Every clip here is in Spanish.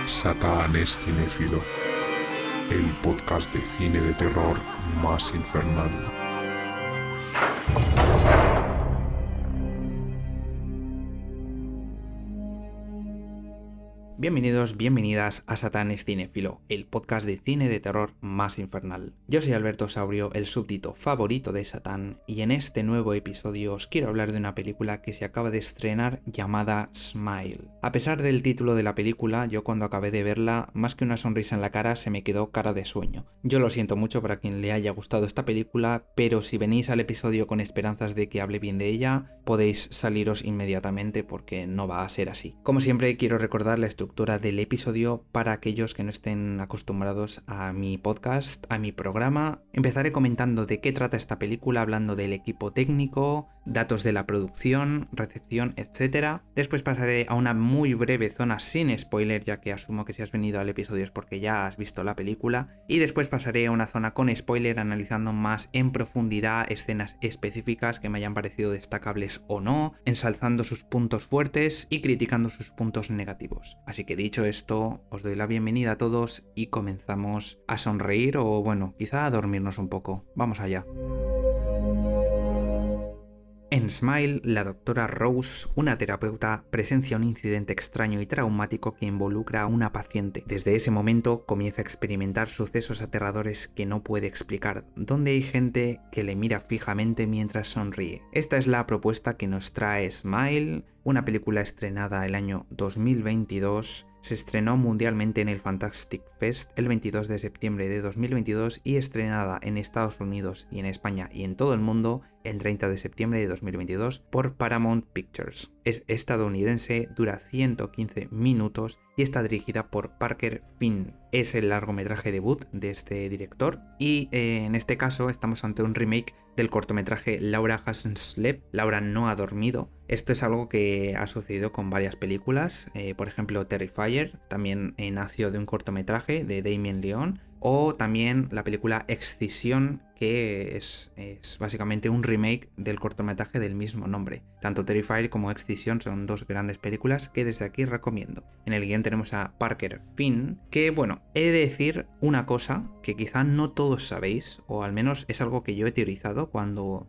Satán es cinéfilo, el podcast de cine de terror más infernal. Bienvenidos, bienvenidas a Satán es cinéfilo, el podcast de cine de terror más infernal. Yo soy Alberto Saurio, el súbdito favorito de Satán, y en este nuevo episodio os quiero hablar de una película que se acaba de estrenar llamada Smile. A pesar del título de la película, yo cuando acabé de verla, más que una sonrisa en la cara, se me quedó cara de sueño. Yo lo siento mucho para quien le haya gustado esta película, pero si venís al episodio con esperanzas de que hable bien de ella, podéis saliros inmediatamente porque no va a ser así. Como siempre, quiero recordar la estructura del episodio para aquellos que no estén acostumbrados a mi podcast, a mi programa. Empezaré comentando de qué trata esta película, hablando del equipo técnico, datos de la producción, recepción, etc. Después pasaré a una muy breve zona sin spoiler, ya que asumo que si has venido al episodio es porque ya has visto la película. Y después pasaré a una zona con spoiler, analizando más en profundidad escenas específicas que me hayan parecido destacables o no, ensalzando sus puntos fuertes y criticando sus puntos negativos. Así que dicho esto, os doy la bienvenida a todos y comenzamos a sonreír o bueno, quizá a dormirnos un poco. Vamos allá. En Smile, la doctora Rose, una terapeuta, presencia un incidente extraño y traumático que involucra a una paciente. Desde ese momento comienza a experimentar sucesos aterradores que no puede explicar, donde hay gente que le mira fijamente mientras sonríe. Esta es la propuesta que nos trae Smile, una película estrenada el año 2022. Se estrenó mundialmente en el Fantastic Fest el 22 de septiembre de 2022 y estrenada en Estados Unidos y en España y en todo el mundo el 30 de septiembre de 2022 por Paramount Pictures. Es estadounidense, dura 115 minutos y está dirigida por Parker Finn. Es el largometraje debut de este director y en este caso estamos ante un remake del cortometraje Laura Hasn't Slept, Laura no ha dormido. Esto es algo que ha sucedido con varias películas, por ejemplo Terrifier, también nació de un cortometraje de Damien Leone, o también la película Excision, que es básicamente un remake del cortometraje del mismo nombre. Tanto Terrifier como Excision son dos grandes películas que desde aquí recomiendo. En el guión tenemos a Parker Finn, que bueno, he de decir una cosa que quizá no todos sabéis, o al menos es algo que yo he teorizado cuando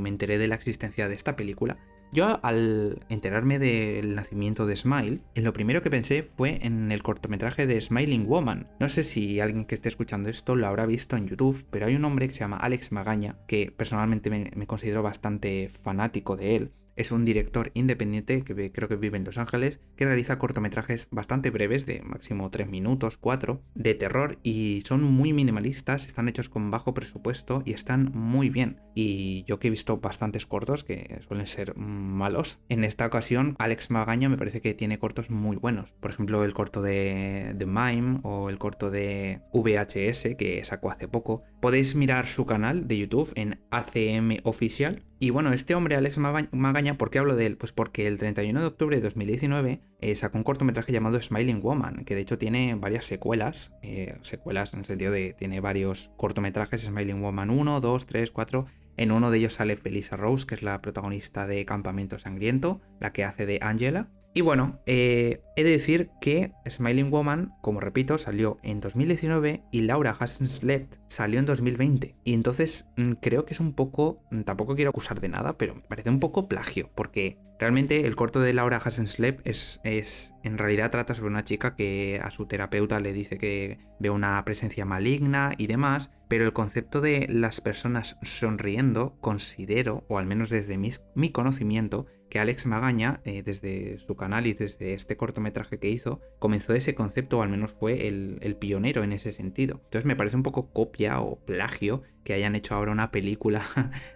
me enteré de la existencia de esta película. Yo al enterarme del nacimiento de Smile, lo primero que pensé fue en el cortometraje de Smiling Woman. No sé si alguien que esté escuchando esto lo habrá visto en YouTube, pero hay un hombre que se llama Alex Magaña, que personalmente me considero bastante fanático de él. Es un director independiente que creo que vive en Los Ángeles, que realiza cortometrajes bastante breves, de máximo 3 minutos, 4, de terror, y son muy minimalistas, están hechos con bajo presupuesto y están muy bien. Y yo que he visto bastantes cortos que suelen ser malos, en esta ocasión Alex Magaña me parece que tiene cortos muy buenos. Por ejemplo, el corto de Mime o el corto de VHS que sacó hace poco. Podéis mirar su canal de YouTube en ACM Oficial. Y bueno, este hombre, Alex Magaña, ¿por qué hablo de él? Pues porque el 31 de octubre de 2019 sacó un cortometraje llamado Smiling Woman, que de hecho tiene varias secuelas en el sentido de tiene varios cortometrajes, Smiling Woman 1, 2, 3, 4... En uno de ellos sale Felissa Rose, que es la protagonista de Campamento Sangriento, la que hace de Angela. Y bueno, he de decir que Smiling Woman, como repito, salió en 2019 y Laura Hasn't Slept salió en 2020. Y entonces creo que es un poco, tampoco quiero acusar de nada, pero me parece un poco plagio, porque realmente el corto de Laura Hasn't Slept en realidad trata sobre una chica que a su terapeuta le dice que ve una presencia maligna y demás, pero el concepto de las personas sonriendo, considero, o al menos desde mi conocimiento, que Alex Magaña, desde su canal y desde este cortometraje que hizo, comenzó ese concepto, o al menos fue el pionero en ese sentido. Entonces me parece un poco copia o plagio que hayan hecho ahora una película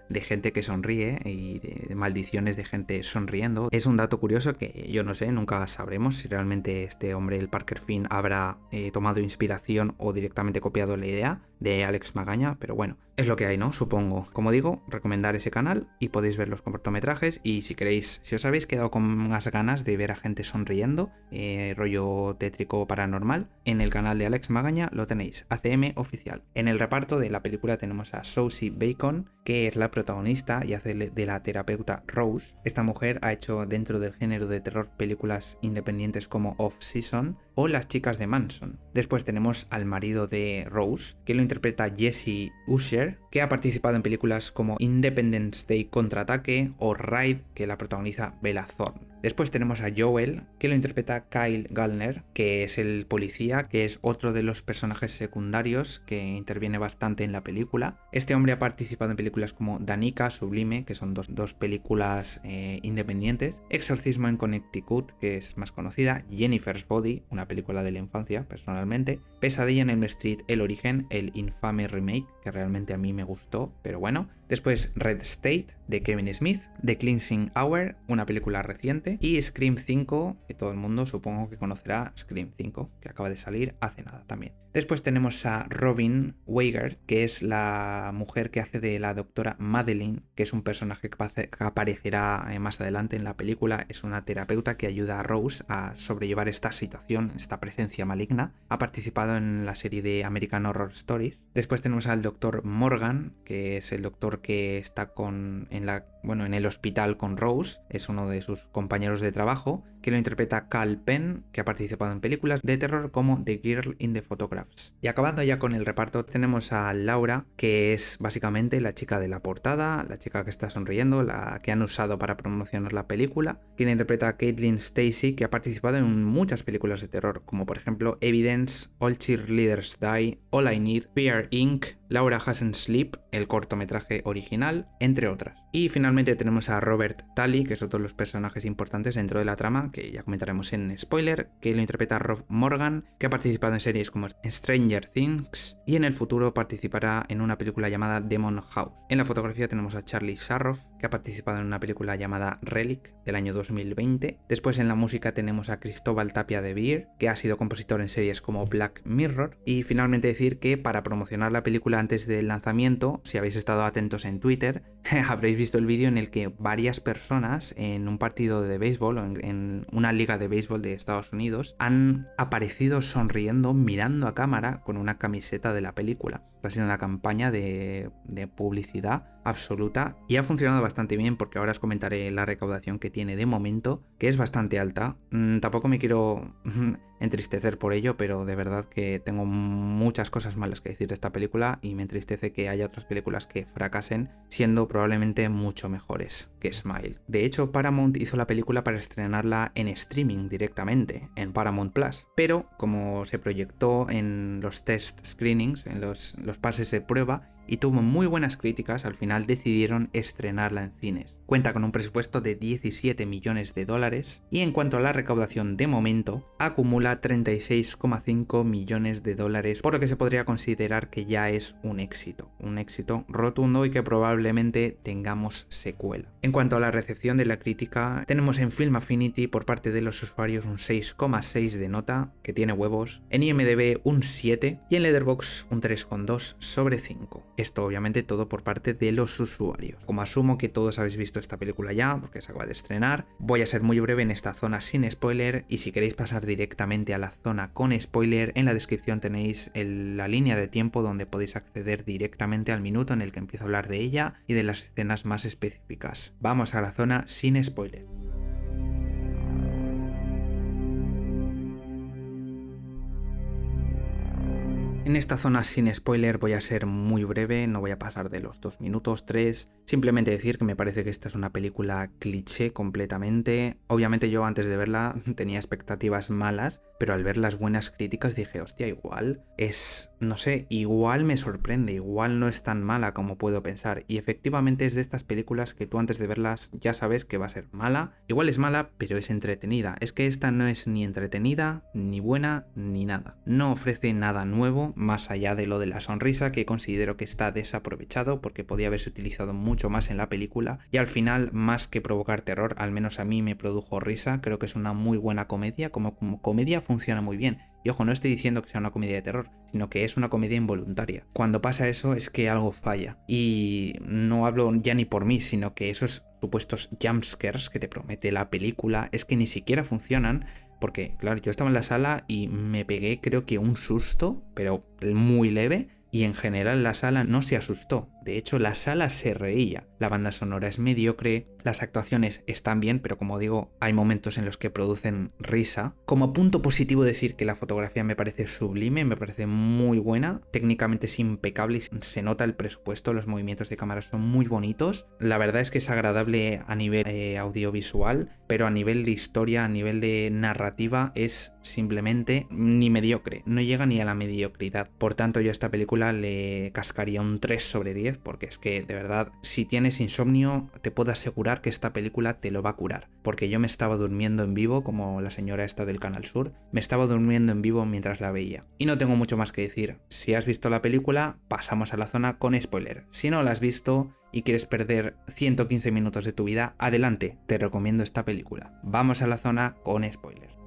de gente que sonríe y de maldiciones de gente sonriendo. Es un dato curioso que yo no sé, nunca sabremos si realmente este hombre, el Parker Finn, habrá tomado inspiración o directamente copiado la idea de Alex Magaña, pero bueno, es lo que hay, ¿no? Supongo. Como digo, recomendar ese canal y podéis ver los cortometrajes, y si queréis, si os habéis quedado con más ganas de ver a gente sonriendo, rollo tétrico paranormal, en el canal de Alex Magaña lo tenéis, ACM Oficial. En el reparto de la película tenemos a Sosie Bacon, que es la protagonista y hace de la terapeuta Rose. Esta mujer ha hecho dentro del género de terror películas independientes como Off Season o Las chicas de Manson. Después tenemos al marido de Rose, que lo interpreta Jesse Usher, que ha participado en películas como Independence Day Contraataque o Raid, que la protagoniza Bella Thorne. Después tenemos a Joel, que lo interpreta Kyle Gallner, que es el policía, que es otro de los personajes secundarios que interviene bastante en la película. Este hombre ha participado en películas como Danica, Sublime, que son dos películas independientes, Exorcismo en Connecticut, que es más conocida, Jennifer's Body, una película de la infancia, personalmente, Pesadilla en Elm Street, El Origen, el infame remake, que realmente a mí me gustó, pero bueno. Después Red State, de Kevin Smith, The Cleansing Hour, una película reciente, y Scream 5, que todo el mundo supongo que conocerá Scream 5, que acaba de salir hace nada también. Después tenemos a Robin Weigert, que es la mujer que hace de la doctora Madeline, que es un personaje que aparecerá más adelante en la película. Es una terapeuta que ayuda a Rose a sobrellevar esta situación, esta presencia maligna. Ha participado en la serie de American Horror Stories. Después tenemos al doctor Morgan, que es el doctor que está en el hospital con Rose, es uno de sus compañeros de trabajo, que lo interpreta Cal Penn, que ha participado en películas de terror como The Girl in the Photographs. Y acabando ya con el reparto, tenemos a Laura, que es básicamente la chica de la portada, la chica que está sonriendo, la que han usado para promocionar la película, quien interpreta a Caitlin Stacy, que ha participado en muchas películas de terror, como por ejemplo Evidence, All Cheerleaders Die, All I Need, Fear Inc., Laura Hasn't Sleep, el cortometraje original, entre otras. Y finalmente tenemos a Robert Tully, que es otro de los personajes importantes dentro de la trama, que ya comentaremos en spoiler, que lo interpreta Rob Morgan, que ha participado en series como Stranger Things y en el futuro participará en una película llamada Demon House. En la fotografía tenemos a Charlie Sarroff, que ha participado en una película llamada Relic del año 2020. Después en la música tenemos a Cristóbal Tapia de Beer, que ha sido compositor en series como Black Mirror. Y finalmente decir que para promocionar la película antes del lanzamiento, si habéis estado atentos en Twitter, habréis visto el vídeo en el que varias personas en un partido de béisbol o en una liga de béisbol de Estados Unidos han aparecido sonriendo, mirando a cámara con una camiseta de la película. Está siendo una campaña de publicidad absoluta y ha funcionado bastante bien, porque ahora os comentaré la recaudación que tiene de momento, que es bastante alta. Tampoco me quiero entristecer por ello, pero de verdad que tengo muchas cosas malas que decir de esta película y me entristece que haya otras películas que fracasen siendo probablemente mucho mejores que Smile. De hecho, Paramount hizo la película para estrenarla en streaming directamente, en Paramount Plus, pero como se proyectó en los test screenings, en los pases de prueba, y tuvo muy buenas críticas, al final decidieron estrenarla en cines. Cuenta con un presupuesto de 17 millones de dólares y en cuanto a la recaudación de momento, acumula 36,5 millones de dólares, por lo que se podría considerar que ya es un éxito rotundo y que probablemente tengamos secuela. En cuanto a la recepción de la crítica, tenemos en Film Affinity por parte de los usuarios un 6,6 de nota, que tiene huevos, en IMDb un 7 y en Letterboxd un 3,2 sobre 5. Esto obviamente todo por parte de los usuarios. Como asumo que todos habéis visto esta película ya, porque se acaba de estrenar, voy a ser muy breve en esta zona sin spoiler, y si queréis pasar directamente a la zona con spoiler, en la descripción tenéis la línea de tiempo donde podéis acceder directamente al minuto en el que empiezo a hablar de ella y de las escenas más específicas. Vamos a la zona sin spoiler. En esta zona sin spoiler voy a ser muy breve, no voy a pasar de los 2 minutos, 3. Simplemente decir que me parece que esta es una película cliché completamente. Obviamente yo antes de verla tenía expectativas malas, pero al ver las buenas críticas dije, hostia, igual igual me sorprende, igual no es tan mala como puedo pensar. Y efectivamente es de estas películas que tú antes de verlas ya sabes que va a ser mala. Igual es mala, pero es entretenida. Es que esta no es ni entretenida, ni buena, ni nada. No ofrece nada nuevo, más allá de lo de la sonrisa, que considero que está desaprovechado porque podía haberse utilizado mucho más en la película, y al final, más que provocar terror, al menos a mí me produjo risa. Creo que es una muy buena comedia, como comedia funciona muy bien. Y ojo, no estoy diciendo que sea una comedia de terror, sino que es una comedia involuntaria. Cuando pasa eso es que algo falla. Y no hablo ya ni por mí, sino que esos supuestos jumpscares que te promete la película es que ni siquiera funcionan. Porque, claro, yo estaba en la sala y me pegué, creo que un susto, pero muy leve. Y en general la sala no se asustó. De hecho, la sala se reía. La banda sonora es mediocre, las actuaciones están bien, pero como digo, hay momentos en los que producen risa. Como punto positivo decir que la fotografía me parece sublime, me parece muy buena. Técnicamente es impecable y se nota el presupuesto, los movimientos de cámara son muy bonitos. La verdad es que es agradable a nivel audiovisual, pero a nivel de historia, a nivel de narrativa, es simplemente ni mediocre. No llega ni a la mediocridad. Por tanto, yo a esta película le cascaría un 3 sobre 10, porque es que, de verdad, si tienes insomnio, te puedo asegurar que esta película te lo va a curar. Porque yo me estaba durmiendo en vivo, como la señora esta del Canal Sur, me estaba durmiendo en vivo mientras la veía. Y no tengo mucho más que decir. Si has visto la película, pasamos a la zona con spoiler. Si no la has visto y quieres perder 115 minutos de tu vida, adelante, te recomiendo esta película. Vamos a la zona con spoiler.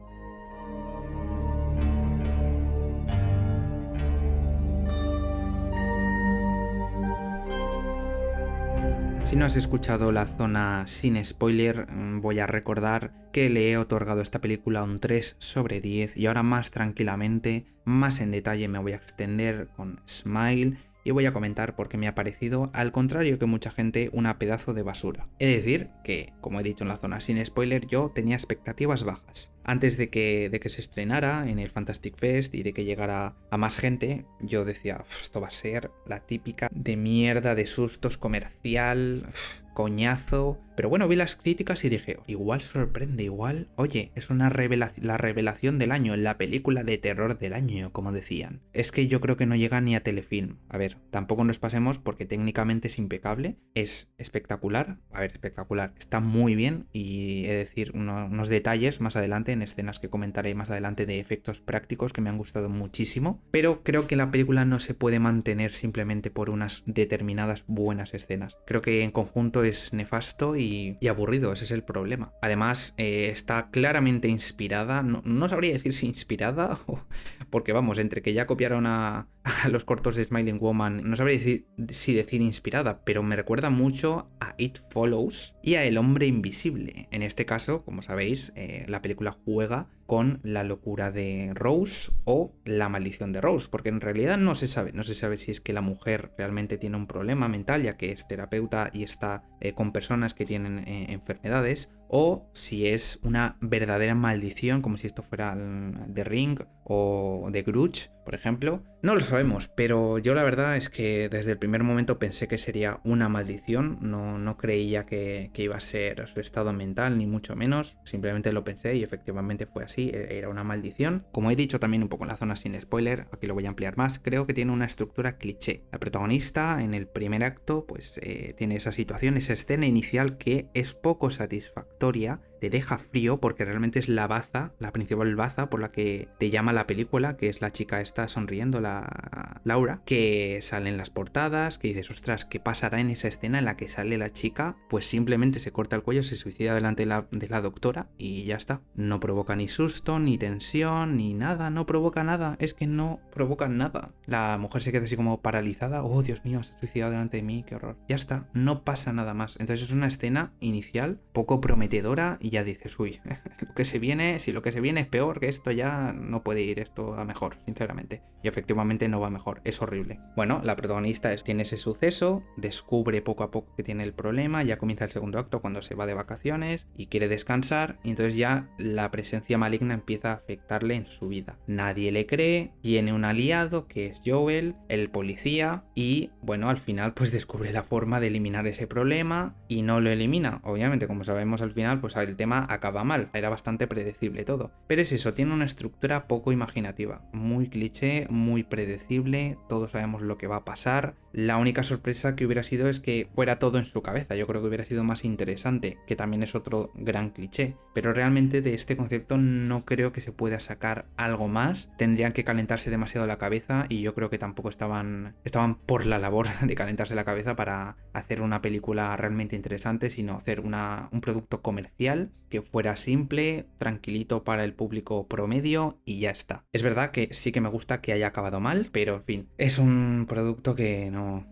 Si no has escuchado la zona sin spoiler, voy a recordar que le he otorgado a esta película un 3 sobre 10 y ahora más tranquilamente, más en detalle me voy a extender con Smile y voy a comentar por qué me ha parecido, al contrario que mucha gente, una pedazo de basura. He de decir que, como he dicho en la zona sin spoiler, yo tenía expectativas bajas. Antes de que se estrenara en el Fantastic Fest y de que llegara a más gente, yo decía, esto va a ser la típica de mierda de sustos comercial, coñazo. Pero bueno, vi las críticas y dije, igual sorprende, igual, oye, es la revelación del año, la película de terror del año, como decían. Es que yo creo que no llega ni a Telefilm. A ver, tampoco nos pasemos porque técnicamente es impecable, es espectacular. A ver, espectacular, está muy bien y he de decir unos detalles más adelante, en escenas que comentaré más adelante de efectos prácticos que me han gustado muchísimo. Pero creo que la película no se puede mantener simplemente por unas determinadas buenas escenas. Creo que en conjunto es nefasto y aburrido, ese es el problema. Además, está claramente inspirada, no sabría decir si inspirada, porque vamos, entre que ya copiaron a los cortos de Smiling Woman, no sabría si decir inspirada, pero me recuerda mucho a It Follows y a El Hombre Invisible. En este caso, como sabéis, la película juega con la locura de Rose o la maldición de Rose, porque en realidad no se sabe si es que la mujer realmente tiene un problema mental, ya que es terapeuta y está con personas que tienen enfermedades, o si es una verdadera maldición, como si esto fuera The Ring o The Grudge, por ejemplo. No lo sabemos, pero yo la verdad es que desde el primer momento pensé que sería una maldición, no creía que iba a ser su estado mental, ni mucho menos, simplemente lo pensé y efectivamente fue así, era una maldición. Como he dicho también un poco en la zona sin spoiler, aquí lo voy a ampliar más, creo que tiene una estructura cliché. La protagonista en el primer acto pues tiene esa situación, esa escena inicial que es poco satisfactoria, te deja frío porque realmente es la principal baza por la que te llama la película, que es la chica esta sonriendo, la Laura, que sale en las portadas, que dices, ostras, ¿qué pasará en esa escena en la que sale la chica? Pues simplemente se corta el cuello, se suicida delante de la doctora y ya está. No provoca ni susto, ni tensión, ni nada, no provoca nada, es que no provoca nada. La mujer se queda así como paralizada, oh Dios mío, se ha suicidado delante de mí, qué horror. Ya está, no pasa nada más. Entonces es una escena inicial poco prometedora y ya dices, uy, si lo que se viene es peor, que esto ya no puede ir esto a mejor, sinceramente. Y efectivamente no va mejor, es horrible. Bueno, la protagonista tiene ese suceso, descubre poco a poco que tiene el problema, ya comienza el segundo acto cuando se va de vacaciones y quiere descansar, y entonces ya la presencia maligna empieza a afectarle en su vida. Nadie le cree, tiene un aliado que es Joel, el policía, y bueno, al final pues descubre la forma de eliminar ese problema y no lo elimina. Obviamente, como sabemos al final, pues el tema acaba mal, era bastante predecible todo. Pero es eso, tiene una estructura poco imaginativa, muy cliché, muy predecible, todos sabemos lo que va a pasar. La única sorpresa que hubiera sido es que fuera todo en su cabeza, yo creo que hubiera sido más interesante, que también es otro gran cliché, pero realmente de este concepto no creo que se pueda sacar algo más, tendrían que calentarse demasiado la cabeza y yo creo que tampoco estaban por la labor de calentarse la cabeza para hacer una película realmente interesante, sino hacer un producto comercial que fuera simple, tranquilito para el público promedio y ya está. Es verdad que sí que me gusta que haya acabado mal, pero en fin, es un producto que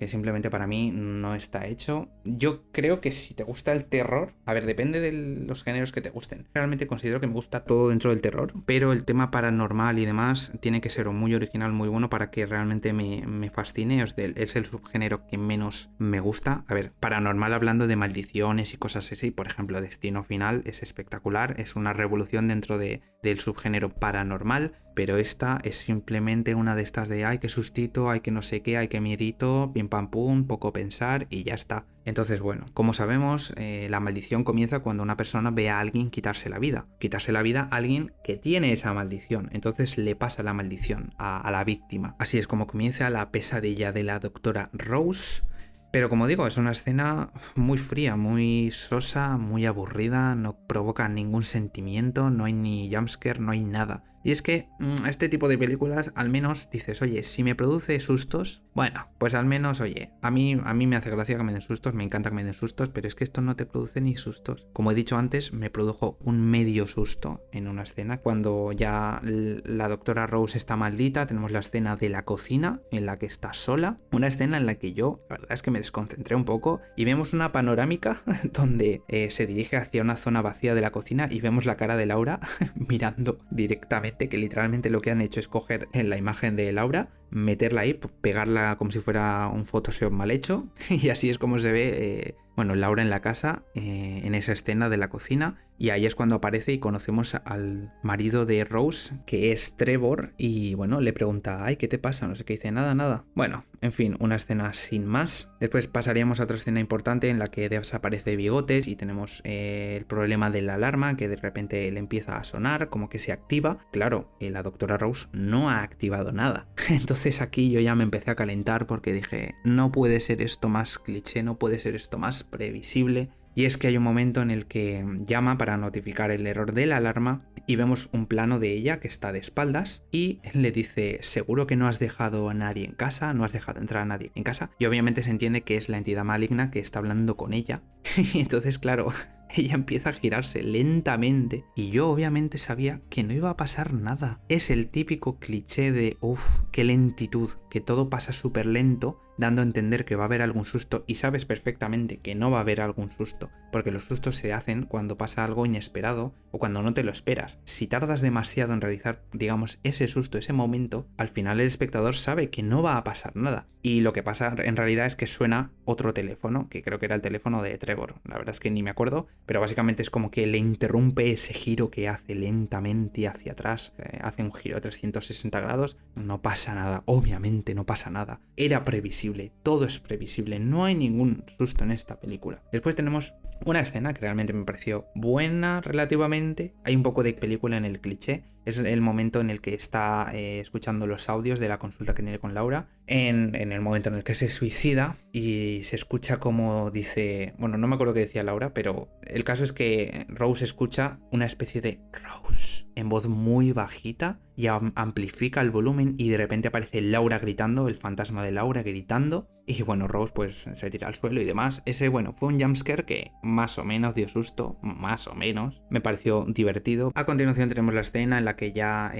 simplemente para mí no está hecho. Yo creo que si te gusta el terror, a ver, depende de los géneros que te gusten. Realmente considero que me gusta todo dentro del terror, pero el tema paranormal y demás tiene que ser muy original, muy bueno para que realmente me fascine. Es el subgénero que menos me gusta. A ver, paranormal hablando de maldiciones y cosas así, por ejemplo, Destino Final es espectacular, es una revolución dentro del subgénero paranormal, pero esta es simplemente una de estas de ay, qué sustito, ay, que no sé qué, ay, qué miedito, pim pam pum, poco pensar y ya está. Entonces, bueno, como sabemos, la maldición comienza cuando una persona ve a alguien quitarse la vida a alguien que tiene esa maldición, entonces le pasa la maldición a la víctima. Así es como comienza la pesadilla de la doctora Rose. Pero como digo, es una escena muy fría, muy sosa, muy aburrida, no provoca ningún sentimiento, no hay ni jumpscare, no hay nada. Y es que este tipo de películas al menos dices, oye, si me produce sustos, bueno, pues al menos, oye, a mí me hace gracia que me den sustos, me encanta que me den sustos, pero es que esto no te produce ni sustos. Como he dicho antes, me produjo un medio susto en una escena cuando ya la doctora Rose está maldita, tenemos la escena de la cocina en la que está sola, una escena en la que yo, la verdad es que me desconcentré un poco y vemos una panorámica donde se dirige hacia una zona vacía de la cocina y vemos la cara de Laura mirando directamente, que literalmente lo que han hecho es coger la imagen de Laura, meterla ahí, pegarla como si fuera un Photoshop mal hecho y así es como se ve Laura en la casa, en esa escena de la cocina, y ahí es cuando aparece y conocemos al marido de Rose, que es Trevor, y bueno, le pregunta, ay, ¿qué te pasa? No sé qué, dice, nada. Bueno, en fin, una escena sin más. Después pasaríamos a otra escena importante en la que desaparece Bigotes y tenemos el problema de la alarma, que de repente le empieza a sonar, como que se activa. Claro, la doctora Rose no ha activado nada. Entonces aquí yo ya me empecé a calentar porque dije, no puede ser esto más cliché, no puede ser esto más previsible. Y es que hay un momento en el que llama para notificar el error de la alarma y vemos un plano de ella que está de espaldas y le dice, ¿seguro que no has dejado a nadie en casa? ¿No has dejado entrar a nadie en casa? Y obviamente se entiende que es la entidad maligna que está hablando con ella. Y entonces, claro, ella empieza a girarse lentamente y yo obviamente sabía que no iba a pasar nada. Es el típico cliché de, qué lentitud, que todo pasa súper lento, dando a entender que va a haber algún susto y sabes perfectamente que no va a haber algún susto, porque los sustos se hacen cuando pasa algo inesperado o cuando no te lo esperas. Si tardas demasiado en realizar, digamos, ese susto, ese momento, al final el espectador sabe que no va a pasar nada. Y lo que pasa en realidad es que suena otro teléfono, que creo que era el teléfono de Trevor, la verdad es que ni me acuerdo, pero básicamente es como que le interrumpe ese giro que hace lentamente hacia atrás, hace un giro de 360 grados, no pasa nada, obviamente no pasa nada, era previsible, todo es previsible, no hay ningún susto en esta película. Después tenemos una escena que realmente me pareció buena relativamente, hay un poco de película en el cliché, es el momento en el que está escuchando los audios de la consulta que tiene con Laura, en el momento en el que se suicida y se escucha como dice, bueno, no me acuerdo qué decía Laura, pero el caso es que Rose escucha una especie de Rose en voz muy bajita y amplifica el volumen y de repente aparece Laura gritando, el fantasma de Laura gritando, y bueno, Rose pues se tira al suelo y demás. Ese, bueno, fue un jumpscare que más o menos dio susto, más o menos, me pareció divertido. A continuación tenemos la escena en la que ya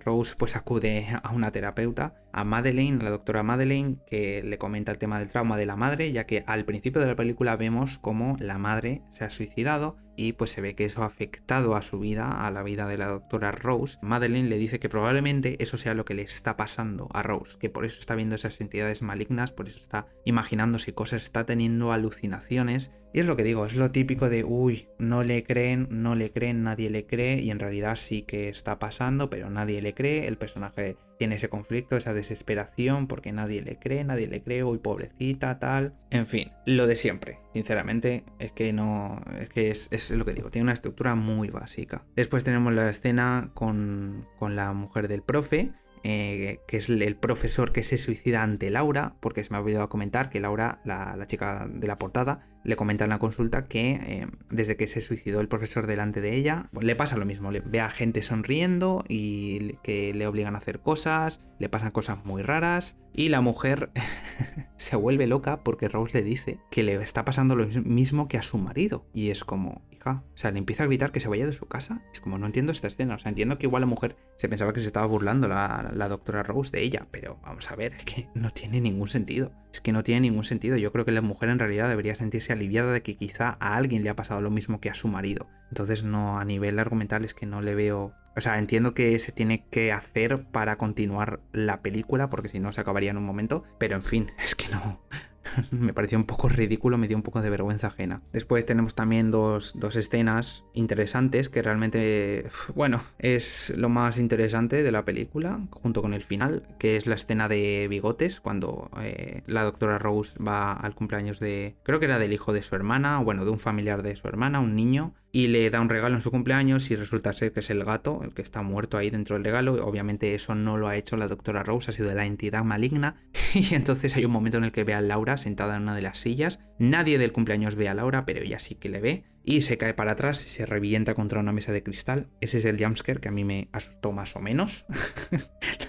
Rose pues acude a una terapeuta, a Madeleine, a la doctora Madeleine, que le comenta el tema del trauma de la madre, ya que al principio de la película vemos cómo la madre se ha suicidado y pues se ve que eso ha afectado a su vida, a la vida de la doctora Rose. Madeleine le dice que probablemente eso sea lo que le está pasando a Rose, que por eso está viendo esas entidades malignas, por eso está imaginándose cosas, está teniendo alucinaciones Y es lo que digo, es lo típico de, uy, no le creen, nadie le cree, y en realidad sí que está pasando, pero nadie le cree, el personaje tiene ese conflicto, esa desesperación, porque nadie le cree, uy, pobrecita, tal. En fin, lo de siempre, sinceramente, es que no, es lo que digo, tiene una estructura muy básica. Después tenemos la escena con la mujer del profe, que es el profesor que se suicida ante Laura, porque se me ha olvidado comentar que Laura, la chica de la portada, le comenta en la consulta que desde que se suicidó el profesor delante de ella, le pasa lo mismo, ve a gente sonriendo y que le obligan a hacer cosas, le pasan cosas muy raras, y la mujer se vuelve loca porque Rose le dice que le está pasando lo mismo que a su marido, y es como, hija, o sea, le empieza a gritar que se vaya de su casa. Es como, no entiendo esta escena, o sea, entiendo que igual la mujer se pensaba que se estaba burlando la doctora Rose de ella, pero vamos a ver, es que no tiene ningún sentido. Es que no tiene ningún sentido. Yo creo que la mujer en realidad debería sentirse aliviada de que quizá a alguien le ha pasado lo mismo que a su marido. Entonces, no, a nivel argumental es que no le veo... O sea, entiendo que se tiene que hacer para continuar la película, porque si no se acabaría en un momento, pero en fin, es que no... Me pareció un poco ridículo, me dio un poco de vergüenza ajena. Después tenemos también dos escenas interesantes que realmente, bueno, es lo más interesante de la película, junto con el final, que es la escena de bigotes, cuando la doctora Rose va al cumpleaños de, creo que era del hijo de su hermana, o bueno, de un familiar de su hermana, un niño, y le da un regalo en su cumpleaños y resulta ser que es el gato, el que está muerto ahí dentro del regalo. Obviamente eso no lo ha hecho la doctora Rose, ha sido de la entidad maligna. Y entonces hay un momento en el que ve a Laura sentada en una de las sillas. Nadie del cumpleaños ve a Laura, pero ella sí que le ve. Y se cae para atrás y se revienta contra una mesa de cristal. Ese es el jumpscare que a mí me asustó más o menos.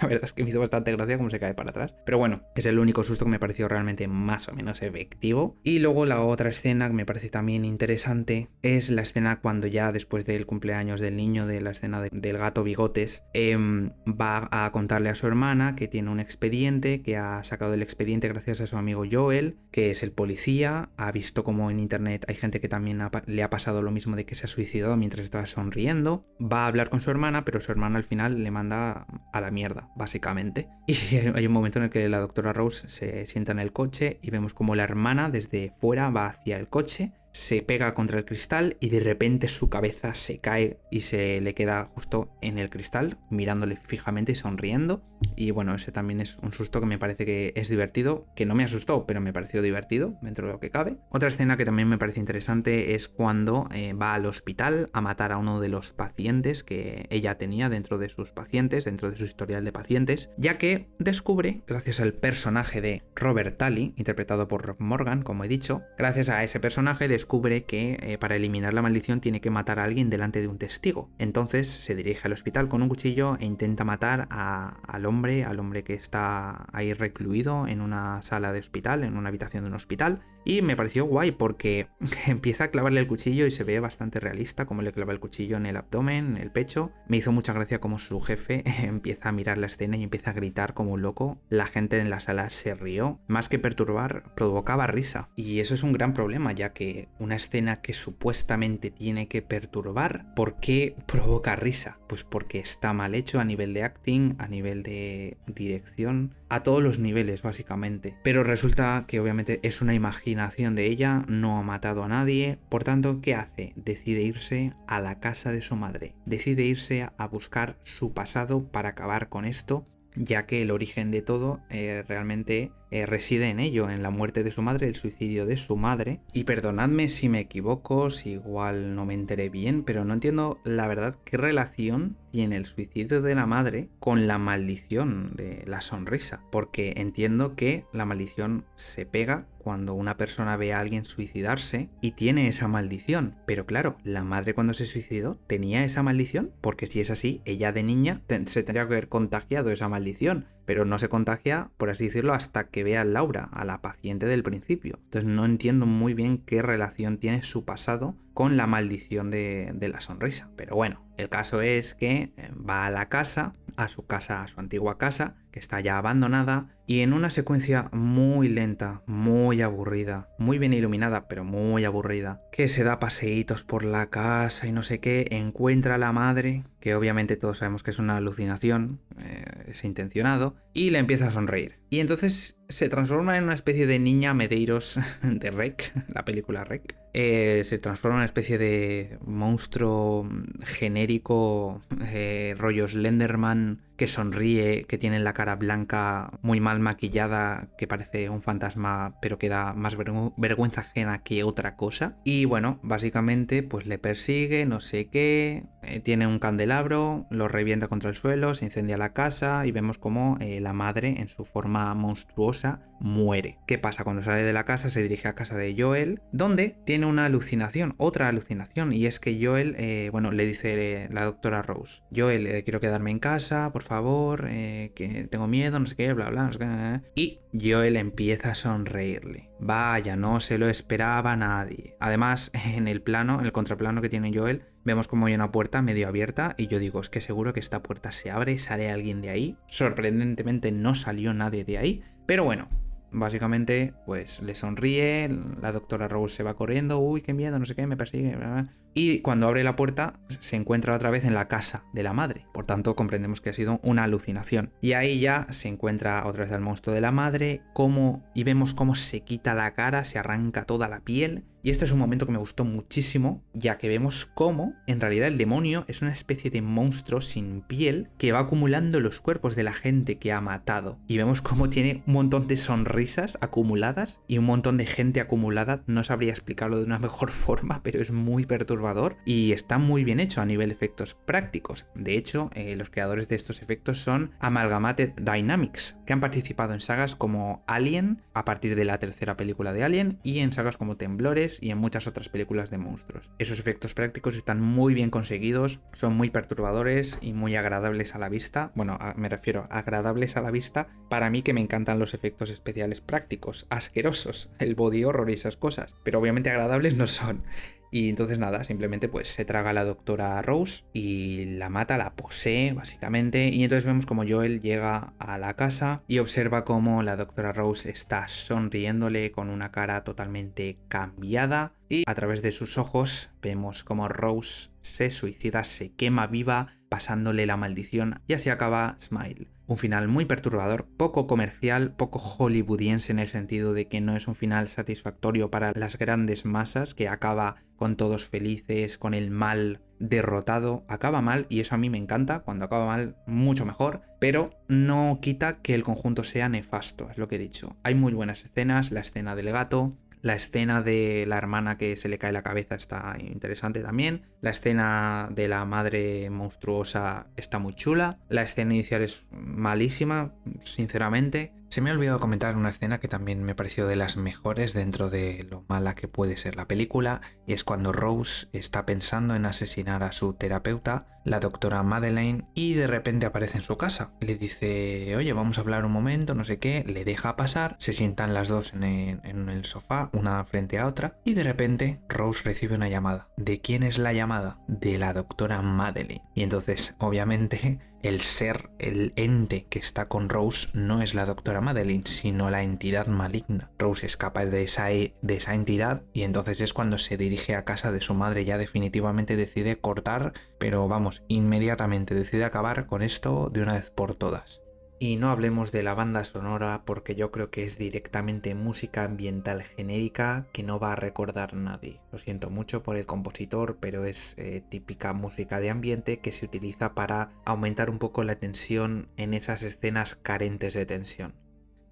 La verdad es que me hizo bastante gracia cómo se cae para atrás. Pero bueno, es el único susto que me pareció realmente más o menos efectivo. Y luego la otra escena que me parece también interesante es la escena cuando ya después del cumpleaños del niño, de la escena del gato bigotes, va a contarle a su hermana que tiene un expediente, que ha sacado el expediente gracias a su amigo Joel, que es el policía. Ha visto como en internet hay gente que también le ha pasado lo mismo, de que se ha suicidado mientras estaba sonriendo. Va a hablar con su hermana, pero su hermana al final le manda a la mierda, básicamente. Y hay un momento en el que la doctora Rose se sienta en el coche y vemos como la hermana desde fuera va hacia el coche, se pega contra el cristal y de repente su cabeza se cae y se le queda justo en el cristal, mirándole fijamente y sonriendo. Y bueno, ese también es un susto que me parece que es divertido, que no me asustó, pero me pareció divertido dentro de lo que cabe. Otra escena que también me parece interesante es cuando va al hospital a matar a uno de los pacientes que ella tenía dentro de sus pacientes, dentro de su historial de pacientes, ya que descubre, gracias al personaje de Robert Talley, interpretado por Rob Morgan, como he dicho, gracias a ese personaje descubre que para eliminar la maldición tiene que matar a alguien delante de un testigo. Entonces se dirige al hospital con un cuchillo e intenta matar al hombre que está ahí recluido en una sala de hospital, en una habitación de un hospital. Y me pareció guay porque empieza a clavarle el cuchillo y se ve bastante realista como le clava el cuchillo en el abdomen, en el pecho. Me hizo mucha gracia como su jefe empieza a mirar la escena y empieza a gritar como un loco. La gente en la sala se rió. Más que perturbar, provocaba risa. Y eso es un gran problema, ya que una escena que supuestamente tiene que perturbar, ¿por qué provoca risa? Pues porque está mal hecho a nivel de acting, a nivel de dirección, a todos los niveles básicamente. Pero resulta que obviamente es una imaginación de ella, no ha matado a nadie. Por tanto, ¿qué hace? Decide irse a la casa de su madre. Decide irse a buscar su pasado para acabar con esto, ya que el origen de todo realmente reside en ello, en la muerte de su madre, el suicidio de su madre. Y perdonadme si me equivoco, si igual no me enteré bien, pero no entiendo la verdad qué relación tiene el suicidio de la madre con la maldición de la sonrisa, porque entiendo que la maldición se pega cuando una persona ve a alguien suicidarse y tiene esa maldición. Pero claro, la madre cuando se suicidó tenía esa maldición, porque si es así, ella de niña se tendría que haber contagiado esa maldición, pero no se contagia, por así decirlo, hasta que ve a Laura, a la paciente del principio. Entonces no entiendo muy bien qué relación tiene su pasado con la maldición de la sonrisa. Pero bueno, el caso es que va a la casa, a su antigua casa, que está ya abandonada, y en una secuencia muy lenta, muy aburrida, muy bien iluminada, pero muy aburrida, que se da paseitos por la casa y no sé qué, encuentra a la madre, que obviamente todos sabemos que es una alucinación, es intencionado, y le empieza a sonreír. Y entonces se transforma en una especie de niña Medeiros de Rec, la película Rec. Se transforma en una especie de monstruo genérico, rollo Slenderman, que sonríe, que tiene la cara blanca, muy mal maquillada, que parece un fantasma, pero que da más vergüenza ajena que otra cosa. Y bueno, básicamente pues le persigue, no sé qué, tiene un candelabro, lo revienta contra el suelo, se incendia la casa y vemos como la madre, en su forma monstruosa, muere. ¿Qué pasa? Cuando sale de la casa se dirige a casa de Joel, donde tiene una alucinación, otra alucinación, y es que Joel, le dice la doctora Rose: Joel, quiero quedarme en casa, por favor, que tengo miedo, no sé qué, bla, bla, no sé qué. Y Joel empieza a sonreírle. Vaya, no se lo esperaba nadie. Además, en el contraplano que tiene Joel, vemos como hay una puerta medio abierta y yo digo, es que seguro que esta puerta se abre y sale alguien de ahí. Sorprendentemente no salió nadie de ahí, pero bueno. Básicamente, pues le sonríe, la doctora Rose se va corriendo, uy, qué miedo, no sé qué, me persigue, bla, bla. Y cuando abre la puerta se encuentra otra vez en la casa de la madre. Por tanto, comprendemos que ha sido una alucinación. Y ahí ya se encuentra otra vez al monstruo de la madre, y vemos cómo se quita la cara, se arranca toda la piel. Y este es un momento que me gustó muchísimo, ya que vemos cómo en realidad el demonio es una especie de monstruo sin piel que va acumulando los cuerpos de la gente que ha matado. Y vemos cómo tiene un montón de sonrisas acumuladas y un montón de gente acumulada. No sabría explicarlo de una mejor forma, pero es muy perturbador y está muy bien hecho a nivel de efectos prácticos. De hecho, los creadores de estos efectos son Amalgamated Dynamics, que han participado en sagas como Alien, a partir de la tercera película de Alien, y en sagas como Temblores y en muchas otras películas de monstruos. Esos efectos prácticos están muy bien conseguidos, son muy perturbadores y muy agradables a la vista. Bueno, me refiero a agradables a la vista para mí, que me encantan los efectos especiales prácticos, asquerosos, el body horror y esas cosas, pero obviamente agradables no son. Y entonces nada, simplemente pues se traga a la doctora Rose y la mata, la posee básicamente. Y entonces vemos como Joel llega a la casa y observa como la doctora Rose está sonriéndole con una cara totalmente cambiada. Y a través de sus ojos vemos como Rose se suicida, se quema viva, pasándole la maldición, y así acaba Smile. Un final muy perturbador, poco comercial, poco hollywoodiense, en el sentido de que no es un final satisfactorio para las grandes masas, que acaba con todos felices, con el mal derrotado. Acaba mal, y eso a mí me encanta. Cuando acaba mal, mucho mejor, pero no quita que el conjunto sea nefasto, es lo que he dicho. Hay muy buenas escenas, la escena del gato, la escena de la hermana que se le cae la cabeza está interesante también. La escena de la madre monstruosa está muy chula. La escena inicial es malísima, sinceramente. Se me ha olvidado comentar una escena que también me pareció de las mejores dentro de lo mala que puede ser la película, y es cuando Rose está pensando en asesinar a su terapeuta, la doctora Madeleine, y de repente aparece en su casa. Le dice, oye, vamos a hablar un momento, no sé qué, le deja pasar, se sientan las dos en el sofá, una frente a otra, y de repente Rose recibe una llamada. ¿De quién es la llamada? De la doctora Madeleine. Y entonces, obviamente, el ser, el ente que está con Rose no es la doctora Madeleine, sino la entidad maligna. Rose escapa de esa entidad, y entonces es cuando se dirige a casa de su madre. Ya definitivamente decide cortar, pero vamos, inmediatamente decide acabar con esto de una vez por todas. Y no hablemos de la banda sonora, porque yo creo que es directamente música ambiental genérica que no va a recordar nadie. Lo siento mucho por el compositor, pero es típica música de ambiente que se utiliza para aumentar un poco la tensión en esas escenas carentes de tensión.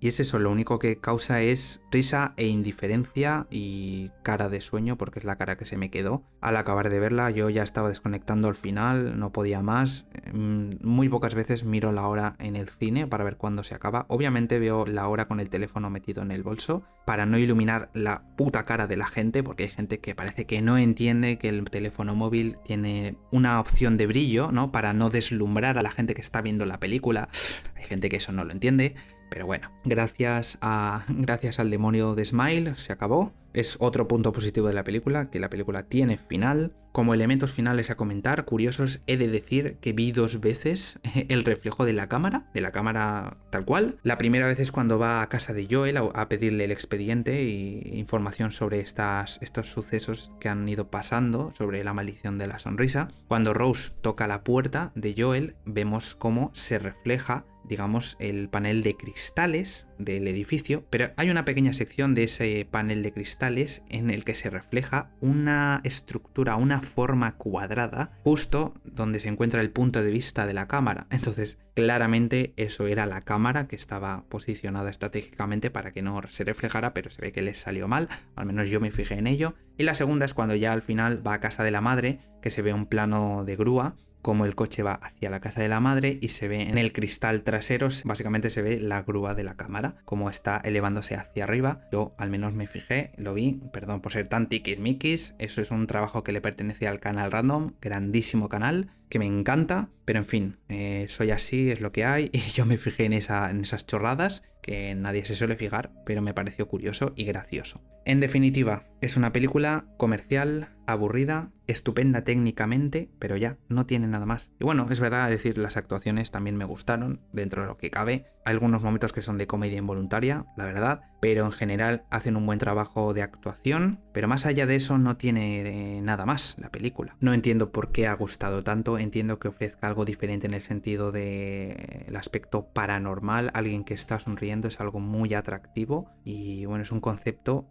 Y es eso, lo único que causa es risa e indiferencia y cara de sueño, porque es la cara que se me quedó. Al acabar de verla yo ya estaba desconectando al final, no podía más. Muy pocas veces miro la hora en el cine para ver cuándo se acaba. Obviamente veo la hora con el teléfono metido en el bolso para no iluminar la puta cara de la gente, porque hay gente que parece que no entiende que el teléfono móvil tiene una opción de brillo, ¿no? Para no deslumbrar a la gente que está viendo la película. Hay gente que eso no lo entiende. Pero bueno, gracias al demonio de Smile se acabó. Es otro punto positivo de la película, que la película tiene final. Como elementos finales a comentar, curiosos, he de decir que vi 2 veces el reflejo de la cámara tal cual. La primera vez es cuando va a casa de Joel a pedirle el expediente e información sobre estos sucesos que han ido pasando, sobre la maldición de la sonrisa. Cuando Rose toca la puerta de Joel, vemos cómo se refleja, digamos, el panel de cristales del edificio, pero hay una pequeña sección de ese panel de cristales en el que se refleja una estructura, una forma cuadrada, justo donde se encuentra el punto de vista de la cámara. Entonces, claramente eso era la cámara que estaba posicionada estratégicamente para que no se reflejara, pero se ve que les salió mal, al menos yo me fijé en ello. Y la segunda es cuando ya al final va a casa de la madre, que se ve un plano de grúa, como el coche va hacia la casa de la madre y se ve en el cristal trasero, básicamente se ve la grúa de la cámara, como está elevándose hacia arriba. Yo al menos me fijé, lo vi, perdón por ser tan tiquismiquis, eso es un trabajo que le pertenece al canal Random, grandísimo canal, que me encanta, pero en fin, soy así, es lo que hay, y yo me fijé en esas chorradas que nadie se suele fijar, pero me pareció curioso y gracioso. En definitiva, es una película comercial, aburrida, estupenda técnicamente, pero ya, no tiene nada más. Y bueno, es verdad, decir, las actuaciones también me gustaron, dentro de lo que cabe. Hay algunos momentos que son de comedia involuntaria, la verdad, pero en general hacen un buen trabajo de actuación, pero más allá de eso no tiene nada más la película. No entiendo por qué ha gustado tanto, entiendo que ofrezca algo diferente en el sentido del aspecto paranormal, alguien que está sonriendo es algo muy atractivo y bueno, es un concepto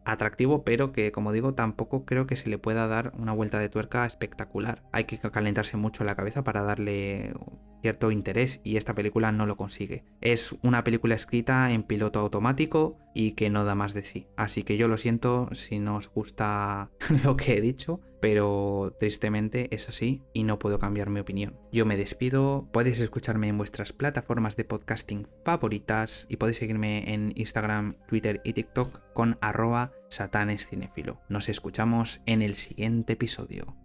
atractivo, pero que como digo, tampoco creo que se le pueda dar una vuelta de tuerca espectacular. Hay que calentarse mucho la cabeza para darle cierto interés y esta película no lo consigue. Es una película escrita en piloto automático y que no da más de sí. Así que yo lo siento si no os gusta lo que he dicho, pero tristemente es así y no puedo cambiar mi opinión. Yo me despido, podéis escucharme en vuestras plataformas de podcasting favoritas y podéis seguirme en Instagram, Twitter y TikTok con @satanescinefilo. Nos escuchamos en el siguiente episodio.